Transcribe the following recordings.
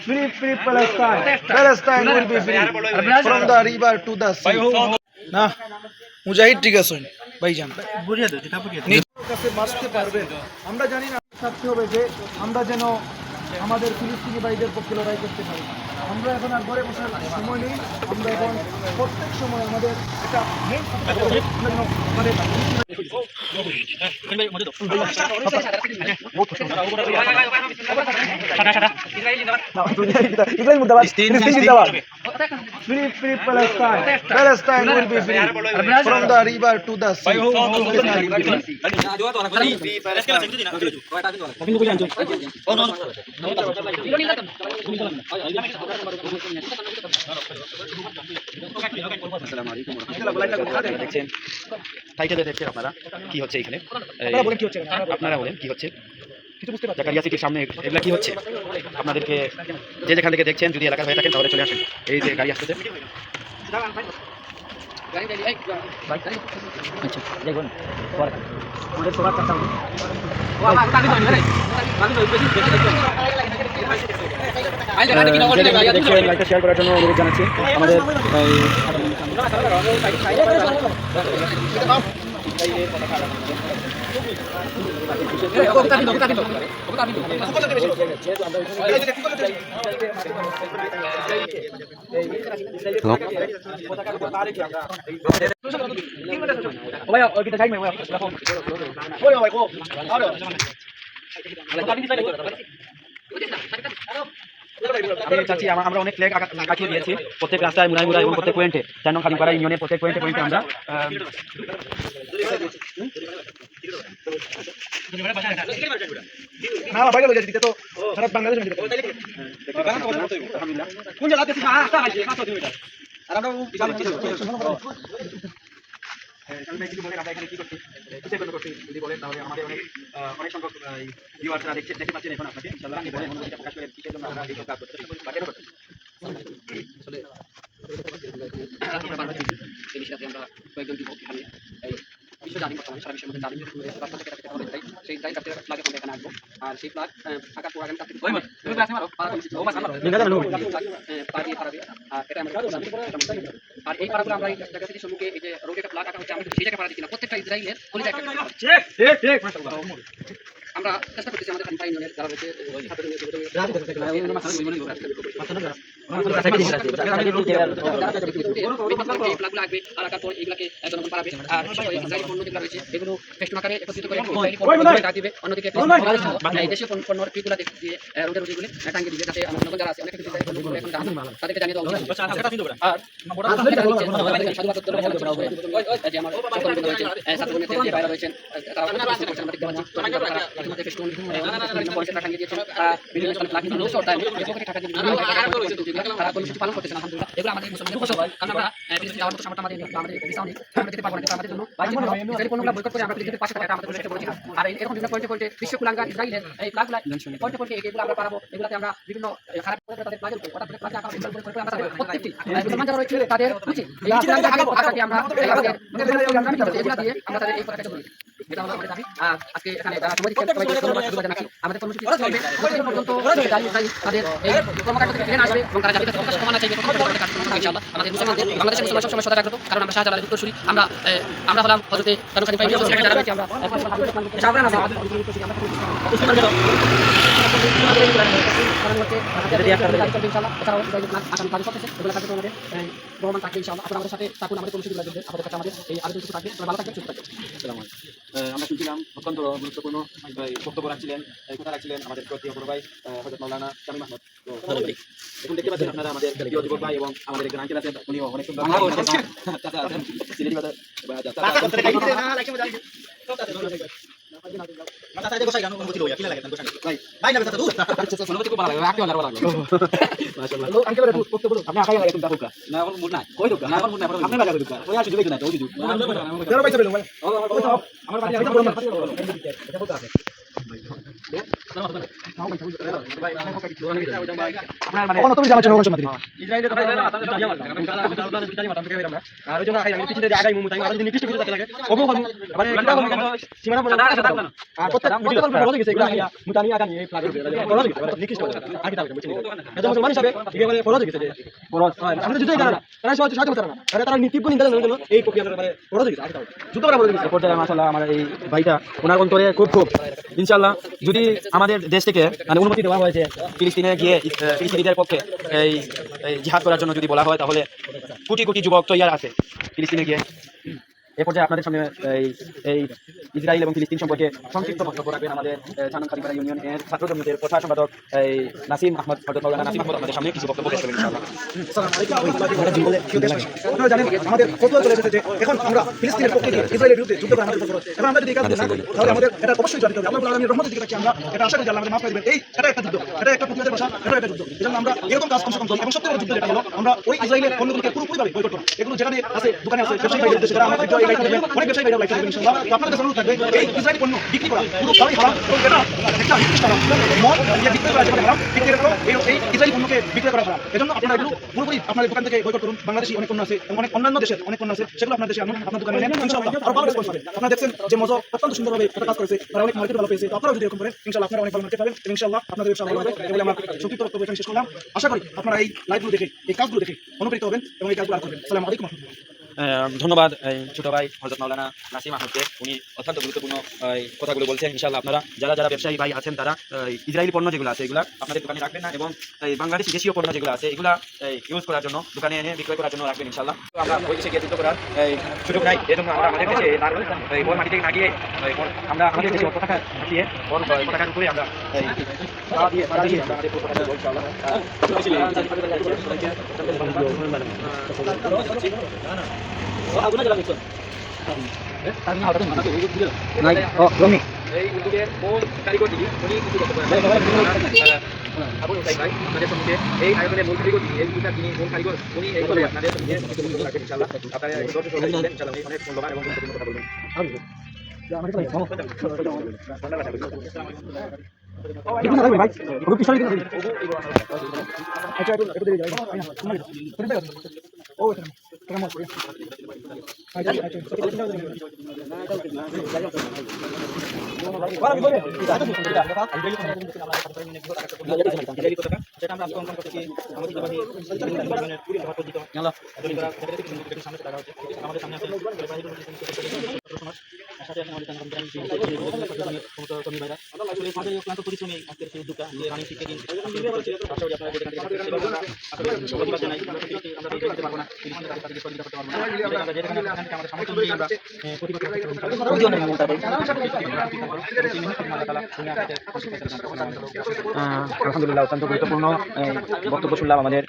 free Palestine. Palestine will be free from the river to the sea. না মুজাহিদ ঠিক আছে ভাইজান বুঝিয়ে দাও যেটা বুঝিয়ে দাও নিজের কাছে বাঁচতে পারবে আমরা জানি না থাকতে হবে যে আমরা যেন আমাদের ফিলিস্তিনি ভাইদের পক্ষে লড়াই করতে পারি আমরা এখন আর ঘরে বসার সময় নেই আমরা এখন প্রত্যেক সময় আমাদের এটা মেইন ইসরায়েল মুর্দাবাদ ফিলিস্তিন জিন্দাবাদ free Palestine. Palestine will be free from the river to the sea. দেখছেন টাইটেলে দেখছেন আপনারা কি হচ্ছে এখানে আপনারা বলেন কি হচ্ছে জাকারিয়া সিটির সামনে এগুলা কি হচ্ছে আপনাদেরকে যে যেখান থেকে দেখছেন যদি এলাকার হয়ে থাকেন তাহলে চলে আসেন এই যে গাড়ি আসতেছে শেয়ার করার জন্য অনুরোধ জানাচ্ছি আমাদের আমি চাচ্ছি আমরা অনেক ফ্ল্যাগ আঁকিয়ে দিয়েছি প্রত্যেক রাস্তায় মুড়াই মুড়াই এবং প্রত্যেক পয়েন্টে 4 নং খাদিমপাড়া ইউনিয়নের প্রত্যেক পয়েন্টে আমরা না বাইরে লয়ে যেতে তো সারা বাংলাদেশ মধ্যে কোন জায়গা থেকে আসা আছে 500 কিলোমিটার আর আমরা আমি কিছু বলে আমরা এখানে কি করছি কিসের জন্য করছি যদি বলেন তাহলে আমাদের অনেক সংখ্যক ভিউয়ার্সরা দেখতে পাচ্ছেন এখন আপনাকে ইনশাআল্লাহ আমি বলে অনুমতি প্রকাশ করে কিসের জন্য আমরা এই কাজ করতে বাকি করতে আসলে এই বিষয়ে আমরা কয়েকজন যুবক এখানে এই বিশ্ব জানি বর্তমানে সারা বিশ্বের মধ্যে জানি রাস্তা থেকে রাখতে হবে সেই দায় কাছে ফ্ল্যাগ আমরা এখানে আসবো আর সেই ফ্ল্যাগ আকার পর আগামী কাছে তুমি ক্লাসে মারো পারা তুমি ও বাস মারো পারি পারাবে আর এটা আমরা আর এই পারাগুলো আমরা এই জায়গা থেকে সম্মুখে এই যে রোডে একটা ফ্ল্যাগ আঁকা হচ্ছে আমরা সেই জায়গায় পারা দিচ্ছি না প্রত্যেকটা ইসরায়েলের কলিজা একটা ঠিক আমরা চেষ্টা করতেছি আমাদের খানিফা ইউনিয়নের যারা রয়েছে এগুলো ফেস্টুন আকারে একত্রিত করে দিবে অন্যদিকে দেশীয় পণ্যর পিগুলা দিয়ে রোডের রোডগুলি টাঙ্গিয়ে দিবে যাতে আমার যারা আছে অনেক কিছু এখন তাদেরকে জানিয়ে দেওয়া রয়েছেন পালন করতেছেন আলহামদুলিল্লাহ এগুলো আমাদের মুসলমানদের ফসল কারণ আমরা পৃথিবীতে যাওয়ার মতো সামর্থ্য আমাদের আমাদের দিশা নেই আমরা যেতে পারবো না আমাদের জন্য ইসরায়েলি পণ্যগুলো বয়কট করে আমরা পৃথিবীর পাশে থাকা এটা আমাদের জন্য একটা বড় জিহাদ আর এরকম বিভিন্ন পয়েন্টে বিশ্ব কুলাঙ্গার ইসরায়েলের এই প্লাগগুলো পয়েন্টে এগুলো আমরা পারাবো এগুলাতে আমরা বিভিন্ন খারাপ তাদের প্লাগের উপর অর্থাৎ প্লাগে আঁকা করে আমরা প্রত্যেকটি মুসলমান যারা রয়েছে তাদের উচিত এই কুলাঙ্গার আঁকাকে আমরা এগুলো দিয়ে আমরা তাদের এই কথাটা বলি এটা হলো আমাদের দাবি আর আজকে এখানে যারা সময় দিচ্ছেন সবাইকে ধন্যবাদ ধন্যবাদ জানাচ্ছি আমাদের কর্মসূচি চলবে পর্যন্ত তাদের এই কর্মকাণ্ড থেকে ফিরে আসবে এবং তারা যাতে প্রত্যাশা কমানো চাইবে ইনশাআল্লাহ আমাদের মুসলমানদের বাংলাদেশের মুসলমান সবসময় সদা রাখবো কারণ আমরা শাহজালালের উত্তরসূরি আমরা হলাম হযরতে কারণ খালিফা ইউসুফ যারা রয়েছে আমরা আমাদের সাথে থাকুন আমাদের কর্মসূচিগুলো দেখবেন আমাদের কাছে আমাদের এই আবেদন কিছু থাকবে ভালো থাকবেন সুস্থ থাকবেন আমরা শুনছিলাম অত্যন্ত গুরুত্বপূর্ণ বক্তব্য রাখছিলেন কথা রাখছিলেন আমাদের প্রিয় বড় ভাই হযরত মাওলানা শামীম আহমদ তো এখন দেখতে পাচ্ছেন আপনারা আমাদের প্রিয় যুবক ভাই এবং আমাদের একজন আঙ্কেল আছেন উনিও অনেক সুন্দর আমার কখনো তুমি জানাচ্ছ নগর সমাধি আমার এই ভাইটা ওনার অন্তরে খুব ইনশাল্লাহ যদি আমাদের দেশ থেকে মানে অনুমতি দেওয়া হয়েছে ফিলিস্তিনে গিয়ে ফিলিস্তিনিদের পক্ষে এই জিহাদ করার জন্য যদি বলা হয় তাহলে কোটি কোটি যুবক তৈয়ার আছে ফিলিস্তিনে গিয়ে। এ পর্যায়ে আপনাদের সামনে এই ইসরায়েল এবং ফিলিস্তিন সম্পর্কে সংক্ষিপ্ত বক্তব্য রাখবেন আমাদের চাননখালীপাড়া ইউনিয়নের ছাত্র জমিয়তের প্রধান সম্পাদক এই নাসিম আহমদ নাসিম আহমদ আপনাদের সামনে কিছু বক্তব্য পেশ করবেন ইনশাআল্লাহ। আপনারা জানেন আমাদের ফতোয়া চলে এসেছে যে এখন আমরা ফিলিস্তিনের পক্ষে গিয়ে ইসরায়েলের বিরুদ্ধে যুদ্ধ করা আমাদের ফরজ। এবং আমরা যদি এই কাজ না করি তাহলে আমাদের এটা অবশ্যই জানতে হবে। আল্লাহ তাআলা রহমতের দিকে তাকিয়ে আমরা এটা আশা করি যে আল্লাহ আমাদের মাফ করে দিবেন। এটা একটা যুদ্ধ, এটা একটা প্রতিবাদের ভাষা, এটা একটা যুদ্ধ। এজন্য আমরা এরকম কাজ কম করি এবং সত্যি যুদ্ধ যেটা হলো আমরা ওই ইসরায়েলের পণ্যগুলোকে পুরোপুরিভাবে বয়কট করি। এগুলো যেখানে আছে দোকানে আছে ব্যবসায়ী ভাইদের দেশে যারা আমরা ভিডিও এই লাইভ করবেন অনেক ব্যবসায়ী ভাইরা লাইভ করবেন ইনশাআল্লাহ। তো আপনাদের কাছে অনুরোধ থাকবে এই ইসরায়েলি পণ্য বিক্রি করা পুরোপুরি হারাম এবং এটা একটা নির্দিষ্ট হারাম। মদ দিয়ে বিক্রি করা যেটা হারাম বিক্রি করা এই ইসরায়েলি পণ্যকে বিক্রি করা হারাম। এজন্য আপনারা এগুলো পুরোপুরি আপনাদের দোকান থেকে বয়কট করুন। বাংলাদেশি অনেক পণ্য আছে এবং অনেক অন্যান্য দেশের অনেক পণ্য আছে সেগুলো আপনার দেশে আনুন, আপনার দোকানে নেন ইনশাআল্লাহ আরো ভালো রেসপন্স পাবেন। আপনারা দেখছেন যে মজা অত্যন্ত সুন্দরভাবে এটা কাজ করেছে, তারা অনেক মার্কেট ভালো পেয়েছে। তো আপনারাও যদি এরকম করেন ইনশাআল্লাহ আপনারা অনেক ভালো মার্কেট পাবেন এবং ইনশাআল্লাহ আপনাদের ব্যবসা ভালো হবে। এগুলো আমরা সংক্ষিপ্ত বক্তব্য এখানে শেষ করলাম। আশা করি আপনারা এই লাইভগুলো দেখে এই কাজগুলো দেখে অনুপ্রাণিত হবেন এবং এই কাজগুলো আর করবেন। আসসালামু আলাইকুম ওয়া রাহমাতুল্লাহ। ধন্যবাদ ছোট ভাই হযরত মাওলানা নাসিম আহমদকে, উনি অত্যন্ত গুরুত্বপূর্ণ কথাগুলো বলছেন। ইনশাআল্লাহ আপনারা যারা ব্যবসায়ী ভাই আছেন তারা ইসরায়েলি পণ্য যেগুলো আছে এগুলা আপনাদের দোকানে রাখবেন না এবং বাংলাদেশি দেশীয় পণ্য যেগুলো আছে এগুলা ইউজ করার জন্য দোকানে এনে বিক্রয় করার জন্য রাখবেন ইনশাআল্লাহ। তো আমরা ওই দেশে গিয়ে যুদ্ধ করার সুযোগ নাই, এজন্য আমরা আমাদের দেশে বড় মাটি থেকে না গিয়ে আমরা আমাদের দেশে পতাকা দিয়ে বড় পতাকার উপরে আমরা দিয়ে আমরা আমাদের পতাকা দেবো ইনশাআল্লাহ। এই উদ্যোগের মূল কারিগর যিনি উনি কিছু বক্তব্য আবুল হুসাইন ভাই আপনাদের সম্মুখে এই আয়োজনের মূল কারিগর যিনি এই উদ্যোগটার যিনি মূল কারিগর উনি এই করে আপনাদের সম্মুখে কিছু বক্তব্য রাখবেন ইনশাআল্লাহ। আপনারা এই দর্শক সবাই শুনবেন ইনশাআল্লাহ। অনেক মূল্যবান এবং গুরুত্বপূর্ণ কথা বলবেন। সেটা আমরা অঙ্কন করতেছি আমাদের আমাদের সামনে আছে সাথে আমাদের কর্মী ভাইরা আসলে তাদের ক্লান্ত পরিশ্রমী আজকের সেই উদ্যোগটা যে রানিং শিখতে দিন আশা করি আপনারা যেখান থেকে প্রতিবাদ জানাই। আমরা দেখতে পারবো না তাদেরকে করতে পারবো না আমরা যেখানে আমাদের সমর্থন দিয়ে আমরা প্রতিবাদ করতে আলহামদুলিল্লাহ। অত্যন্ত গুরুত্বপূর্ণ বক্তব্য শুনলাম আমাদের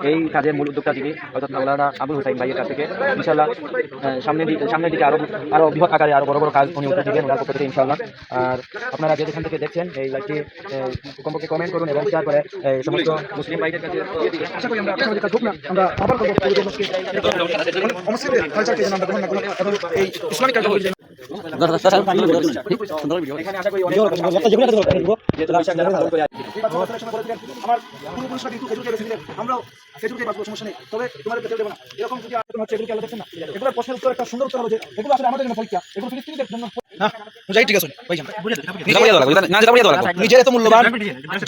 এই কাজের মূল উদ্যোক্তা যিনি হযরত মাওলানা আবুল হুসাইন ভাইয়ের কাছ থেকে। ইনশাআল্লাহ সামনের দিকে আরো বৃহৎ আকারে আরো বড় বড় কাজ উনি উদ্যোগ দিবেন ওনার পক্ষ থেকে ইনশাআল্লাহ। আর আপনারা যেখান থেকে দেখছেন এই লাইভটি কমপক্ষে কমেন্ট করুন এবং শেয়ার করে সমস্ত মুসলিম ভাইদের কাছে আশা করি আমরা আমরা আবার করবো অমুসলিমদের কালচারকে যেন আমরা গ্রহণ না করি এবং এই ইসলামিক কালচার এখানে আশা করি আমার পূর্বপুরুষরা কিন্তু খেজুরকে বেছে দিলেন, আমরাও খেজুরকে বাঁচবো, সমস্যা নেই। তবে তোমাদের বেছে দেবো না এরকম যদি খেজুরকে আলো দেখছেন না। এগুলোর প্রশ্নের উত্তর একটা সুন্দর উত্তর হলো যে এগুলো আসলে আমাদের জন্য পরীক্ষা, এগুলো ফিলিস্তিনিদের জন্য যাই। ঠিক আছে নিজের এত মূল্যবান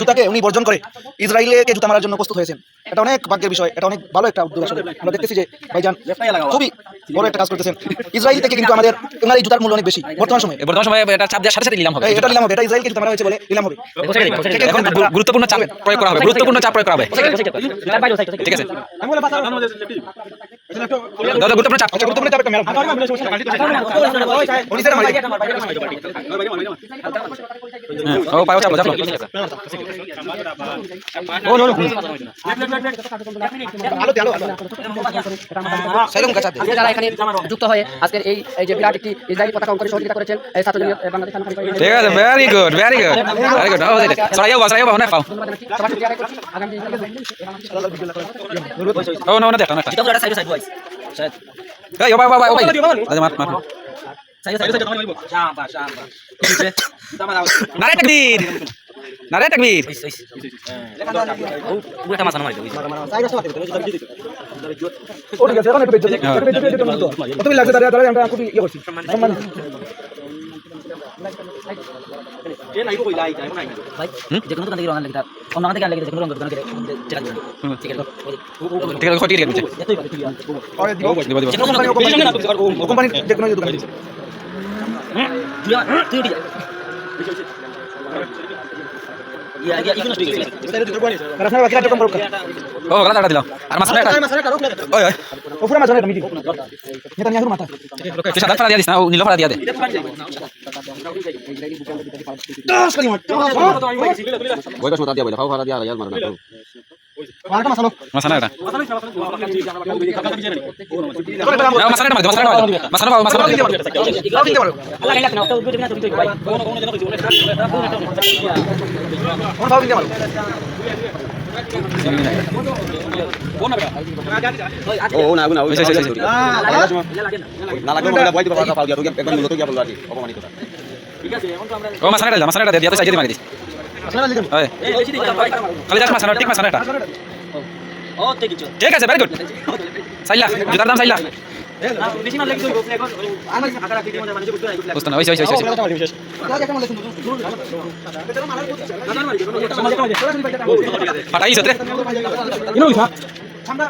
জুতাকে উনি বর্জন করে ইসরায়েলকে জুতা মারার জন্য প্রস্তুত হয়েছেন। এটা অনেক ভাগ্যের বিষয়, এটা অনেক ভালো একটা উদ্যোগ। আসলে আমরা দেখতেছি যে ভাইজান খুবই বড় একটা কাজ করতেছেন। ইসরায়েল থেকে কিন্তু আমাদের ওনার এই জুতার মূল্য অনেক বেশি বর্তমান সময়ে এটা চাপ দেওয়ার সাথে সাথে নিলাম হবে, এটা নিলাম হবে, এটা ইসরায়েলকে জুতা মারা হয়েছে বলে নিলাম হবে। এখন গুরুত্বপূর্ণ চাপ প্রয়োগ করা হবে, গুরুত্বপূর্ণ চাপ প্রয়োগ করা হবে। ঠিক আছে গুরুত্বপূর্ণ চাপ একটা মেলা ও পাও চাপ চাপ ও নো যারা এখানে যুক্ত হয়ে আজকের এই যে বিরাট একটি ইসরায়েলি পতাকা অঙ্কনে সহযোগিতা করেছেন এই ছাত্র জমিয়ত বাংলাদেশ। ঠিক আছে very good very good very good সরাইও না পাও ও নো না দেখো না এই বাবা বাবা বাবা আজ মার নারে তাকবীর নারে তাকবীর ও ঠিক আছে এখন একটু বেঁচে কতদিন লাগছে দাঁড়িয়ে আমরা খুবই ইয়ে করছি সম্মান যে কোনো দোকান থেকে রঙ লাগে অন্য দোকান থেকে লাগে যে কোনো রঙ দোকান থেকে চেক করবেন ঠিক আছে ঠিক আছে ঠিক আছে এতই পাবে তুই পরে দিব দিব দিব যে কোনো কোম্পানি যে কোনো দোকান তুই উঠে যা ইয়া ইকোনো ঠিক আছে রাসনা বাকি কাজ কম করো ও গলা দাঁড়া দিলাম আর মাছ না ওই ওই ও পুরো মাছ না মিটি নেতা নিয়ে মাথা তুই সাদা ফড়া দিয়া দিস না ও নীল ফড়া দিয়া দে দাস করি মার বইটা শোটা দিয়া বইটা ফাও ফাড়া দিয়া আর মারনা মারটা মাসালো মাছ না এটা এটা মাছ না এটা মাছ না মাছ না মাছ না আল্লাহ গাইলা না তো উঠবে না তুমি তো ভাই কোন ভাব দিতে মারো ও না না ওই সেই না লাগবে বইটা বইটা ফাড়া ফাও দিয়া তো একবার মিলো তো গিয়া বলবা কি অপমানিত ও মাছ না এটা দিয়া তো সাইডে মারি দিস আসলে লিখুন ওই খালি যাস মাছ না ঠিক মাছ না এটা ও তেকিছো ঠিক আছে ভেরি গুড সাইলা জুতার দাম সাইলা বেশি মাল লাগছে এখন আমার আকার আকৃতি মধ্যে মানে বুঝতে নাই বুঝতো না ওই ওই ফাটাই সতে ইনো লিখা আমরা